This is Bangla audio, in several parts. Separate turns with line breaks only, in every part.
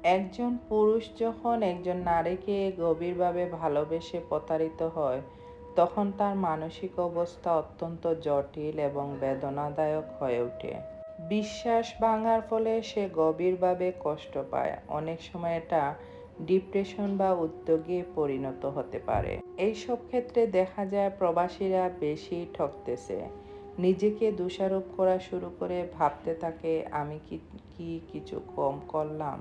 একজন পুরুষ যখন একজন নারীকে গভীরভাবে ভালোবেসে প্রতারিত হয়, তখন তার মানসিক অবস্থা অত্যন্ত জটিল এবং বেদনাদায়ক হয়ে ওঠে। বিশ্বাস ভাঙার ফলে সে গভীরভাবে কষ্ট পায়। অনেক সময় এটা ডিপ্রেশন বা উদ্বেগে পরিণত হতে পারে। এইসব ক্ষেত্রে দেখা যায় প্রবাসীরা বেশি ঠকতেছে। নিজেকে দোষারোপ করা শুরু করে ভাবতে থাকে, আমি কি কিছু কম করলাম?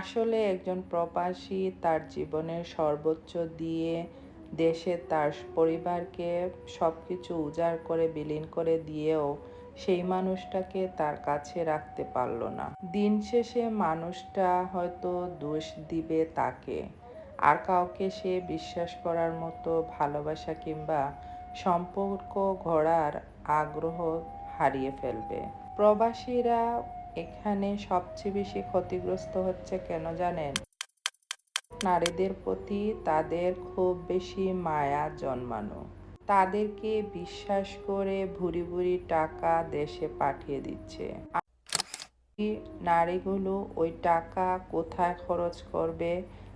আসলে একজন প্রবাসী তার জীবনের সর্বোচ্চ দিয়ে দেশে তার পরিবারকে সবকিছু উজাড় করে বিলীন করে দিয়েও সেই মানুষটাকে তার কাছে রাখতে পারল না। দিন শেষে মানুষটা হয়তো দোষ দিবে তাকে, আর কাউকে সে বিশ্বাস করার মতো ভালোবাসা কিংবা সম্পর্ক গড়ার আগ্রহ হারিয়ে ফেলবে। প্রবাসীরা এখানে সবচেয়ে বেশি ক্ষতিগ্রস্ত হচ্ছে কেন জানেন? নারীদের প্রতি তাদের খুব বেশি মায়া জন্মানো। তাদেরকে বিশ্বাস করে ভুরি ভুরি টাকা দেশে পাঠিয়ে দিচ্ছে। এই নারীগুলো ওই টাকা কোথায় খরচ করবে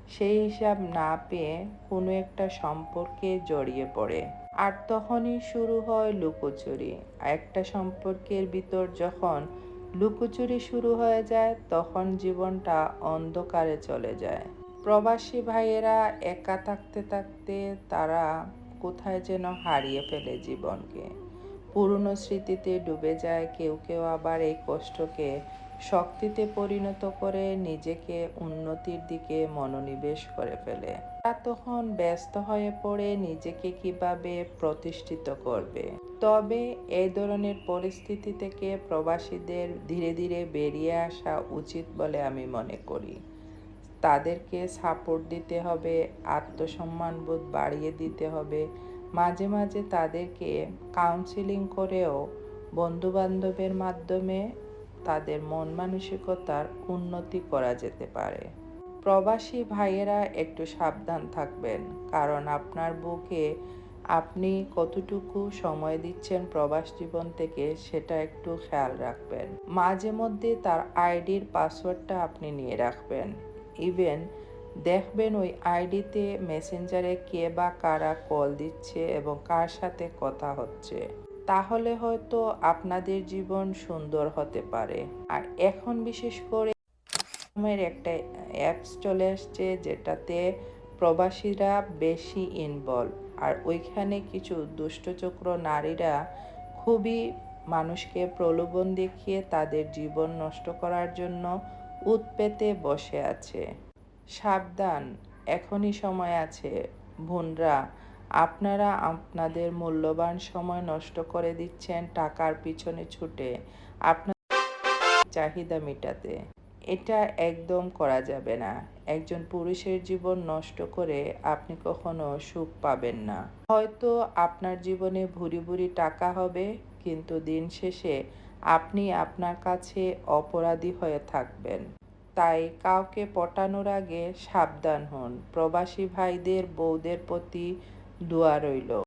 সেই হিসাব না পেয়ে কোনো একটা সম্পর্কে জড়িয়ে পড়ে। আর তখনই শুরু হয় লুকোচুরি। একটা সম্পর্কের ভিতর যখন লুকোচুরি শুরু হয়ে যায়, তখন জীবনটা অন্ধকারে চলে যায়। প্রবাসী ভাইয়েরা একা থাকতে থাকতে তারা কোথায় যেন হারিয়ে ফেলে জীবনকে। পুরনো স্মৃতিতে ডুবে যায়। কেউ কেউ আবার এই কষ্টকে শক্তিতে পরিণত করে নিজেকে উন্নতির দিকে মনোনিবেশ করে ফেলে। তারা তখন ব্যস্ত হয়ে পড়ে নিজেকে কিভাবে প্রতিষ্ঠিত করবে। তবে এই ধরনের পরিস্থিতি থেকে প্রবাসীদের ধীরে ধীরে বেরিয়ে আসা উচিত বলে আমি মনে করি। তাদেরকে সাপোর্ট দিতে হবে, আত্মসম্মানবোধ বাড়িয়ে দিতে হবে। মাঝে মাঝে তাদেরকে কাউন্সেলিং করেও বন্ধুবান্ধবের মাধ্যমে তাদের মন মানসিকতার উন্নতি করা যেতে পারে। প্রবাসী ভাইয়েরা একটু সাবধান থাকবেন, কারণ আপনার বুকে আপনি কতটুকু সময় দিচ্ছেন প্রবাস জীবন থেকে সেটা একটু খেয়াল রাখবেন। মাঝে মধ্যে তার আইডির পাসওয়ার্ডটা আপনি নিয়ে রাখবেন। ইভেন দেখবেন ওই আইডিতে মেসেঞ্জারে কে বা কারা কল দিচ্ছে এবং কার সাথে কথা হচ্ছে। তাহলে হয়তো আপনাদের জীবন সুন্দর হতে পারে। আর এখন বিশেষ করে একটা অ্যাপস চলে আসছে যেটাতে প্রবাসীরা বেশি ইনভলভ। আর ওইখানে কিছু দুষ্টচক্র নারীরা খুবই মানুষকে প্রলোভন দেখিয়ে তাদের জীবন নষ্ট করার জন্য উৎপেতে বসে আছে। সাবধান, এখনই সময় আছে। বোনরা, আপনারা আপনাদের মূল্যবান সময় নষ্ট করে দিচ্ছেন টাকার পিছনে ছুটে আপনার চাহিদা মেটাতে। এটা একদম করা যাবে না। একজন পুরুষের জীবন নষ্ট করে আপনি কখনো সুখ পাবেন না। হয়তো আপনার জীবনে ভুরি ভুরি টাকা হবে, কিন্তু দিন শেষে আপনি আপনার কাছে অপরাধী হয়ে থাকবেন। তাই কাউকে পটানোর আগে সাবধান হন। প্রবাসী ভাইদের বউদের প্রতি দোয়া রইল।